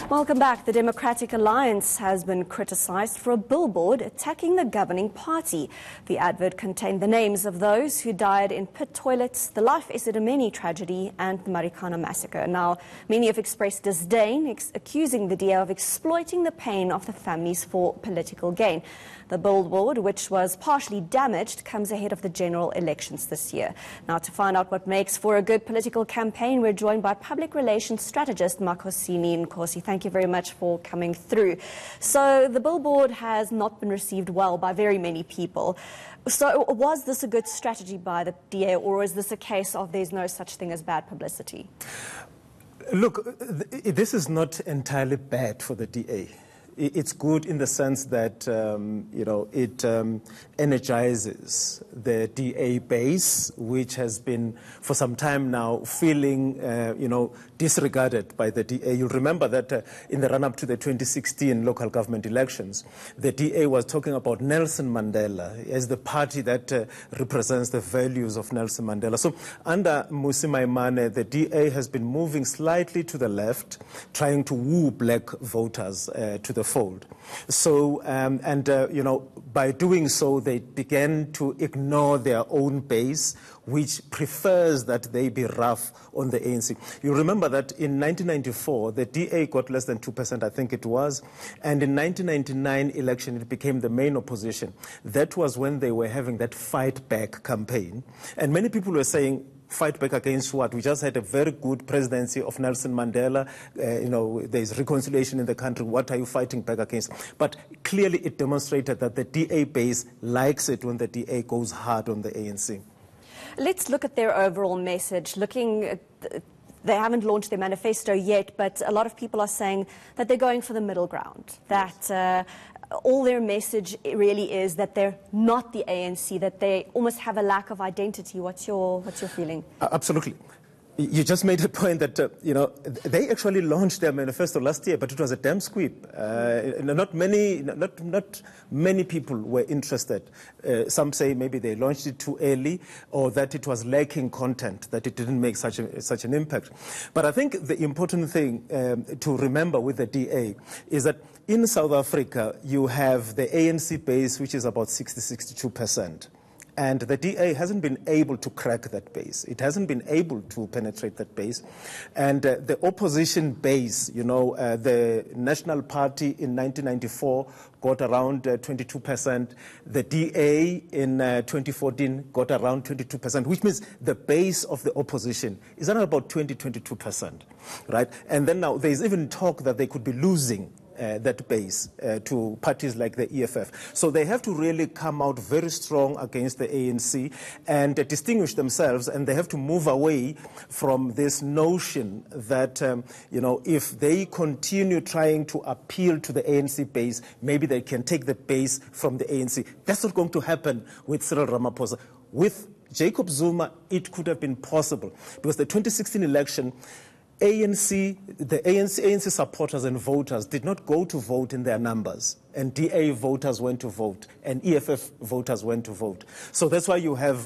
Welcome back. The Democratic Alliance has been criticised for a billboard attacking the governing party. The advert contained the names of those who died in pit toilets, the Life Esidimeni tragedy and the Marikana massacre. Now, many have expressed disdain, accusing the DA of exploiting the pain of the families for political gain. The billboard, which was partially damaged, comes ahead of the general elections this year. Now, to find out what makes for a good political campaign, we're joined by public relations strategist Makhosini Nkosi. Thank you very much for coming through. So, the billboard has not been received well by very many people. So, was this a good strategy by the DA, or is this a case of there's no such thing as bad publicity? Look, this is not entirely bad for the DA. It's good in the sense that, it energizes the DA base, which has been for some time now feeling, disregarded by the DA. You'll remember that in the run-up to the 2016 local government elections, the DA was talking about Nelson Mandela as the party that represents the values of Nelson Mandela. So under Mmusi Maimane, the DA has been moving slightly to the left, trying to woo black voters to the fold. So, by doing so, they began to ignore their own base, which prefers that they be rough on the ANC. You remember that in 1994, the DA got less than 2%, I think it was, and in 1999 election, it became the main opposition. That was when they were having that fight back campaign, and many people were saying, fight back against what? We just had a very good presidency of Nelson Mandela. There's reconciliation in the country. What are you fighting back against? But clearly it demonstrated that the DA base likes it when the DA goes hard on the ANC. Let's look at their overall message. They haven't launched their manifesto yet, but a lot of people are saying that they're going for the middle ground, that all their message really is that they're not the ANC, that they almost have a lack of identity. What's your feeling? Absolutely. You just made a point that, they actually launched their manifesto last year, but it was a damn squib. Not many people were interested. Some say maybe they launched it too early, or that it was lacking content, that it didn't make such an impact. But I think the important thing to remember with the DA is that in South Africa, you have the ANC base, which is about 60–62%. And the DA hasn't been able to crack that base. It hasn't been able to penetrate that base. And the opposition base, the National Party in 1994 got around 22%. The DA in 2014 got around 22%, which means the base of the opposition is around about 20–22%, right? And then now there's even talk that they could be losing that base to parties like the EFF. So they have to really come out very strong against the ANC and distinguish themselves, and they have to move away from this notion that, if they continue trying to appeal to the ANC base, maybe they can take the base from the ANC. That's not going to happen with Cyril Ramaphosa. With Jacob Zuma, it could have been possible, because the 2016 election, the ANC supporters and voters did not go to vote in their numbers, and DA voters went to vote, and EFF voters went to vote. So that's why you have,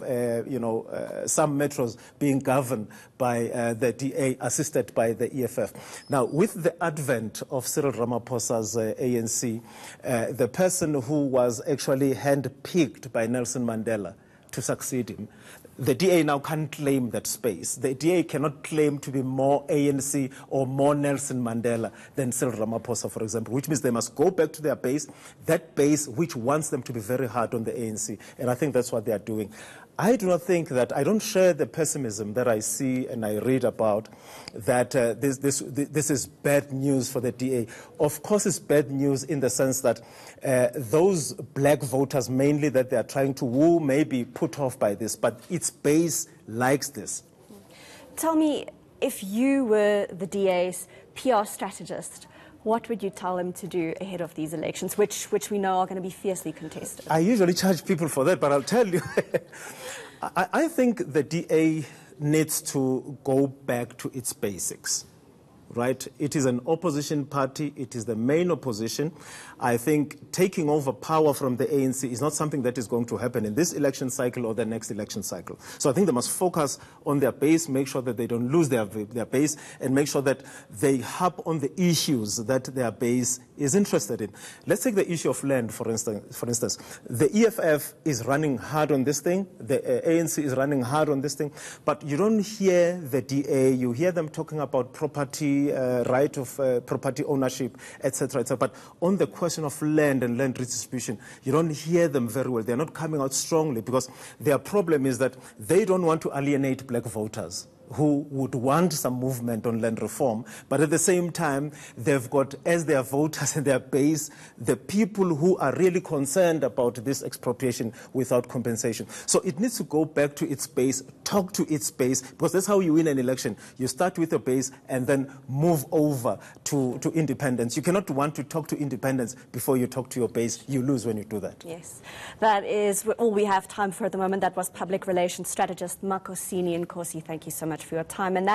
some metros being governed by the DA, assisted by the EFF. Now, with the advent of Cyril Ramaphosa's ANC, the person who was actually handpicked by Nelson Mandela to succeed him, the DA now can't claim that space. The DA cannot claim to be more ANC or more Nelson Mandela than Cyril Ramaphosa, for example, which means they must go back to their base, that base which wants them to be very hard on the ANC. And I think that's what they are doing. I do not think that, I don't share the pessimism that I see and I read about, that this is bad news for the DA. Of course it's bad news in the sense that those black voters mainly that they are trying to woo may be put off by this, but its base likes this. Tell me, if you were the DA's PR strategist, what would you tell them to do ahead of these elections, which we know are going to be fiercely contested? I usually charge people for that, but I'll tell you, I think the DA needs to go back to its basics. right? It is an opposition party. It is the main opposition. I think taking over power from the ANC is not something that is going to happen in this election cycle or the next election cycle. So I think they must focus on their base, make sure that they don't lose their base, and make sure that they harp on the issues that their base is interested in. Let's take the issue of land, for instance. The EFF is running hard on this thing. The ANC is running hard on this thing. But you don't hear the DA. You hear them talking about property, right of property ownership, etc., etc. But on the question of land and land redistribution, you don't hear them very well. They're not coming out strongly because their problem is that they don't want to alienate black voters who would want some movement on land reform, but at the same time, they've got, as their voters and their base, the people who are really concerned about this expropriation without compensation. So it needs to go back to its base, talk to its base, because that's how you win an election. You start with your base and then move over to independence. You cannot want to talk to independence before you talk to your base. You lose when you do that. Yes, that is all we have time for at the moment. That was public relations strategist Makhosini Nkosi. Thank you so much for your time. And that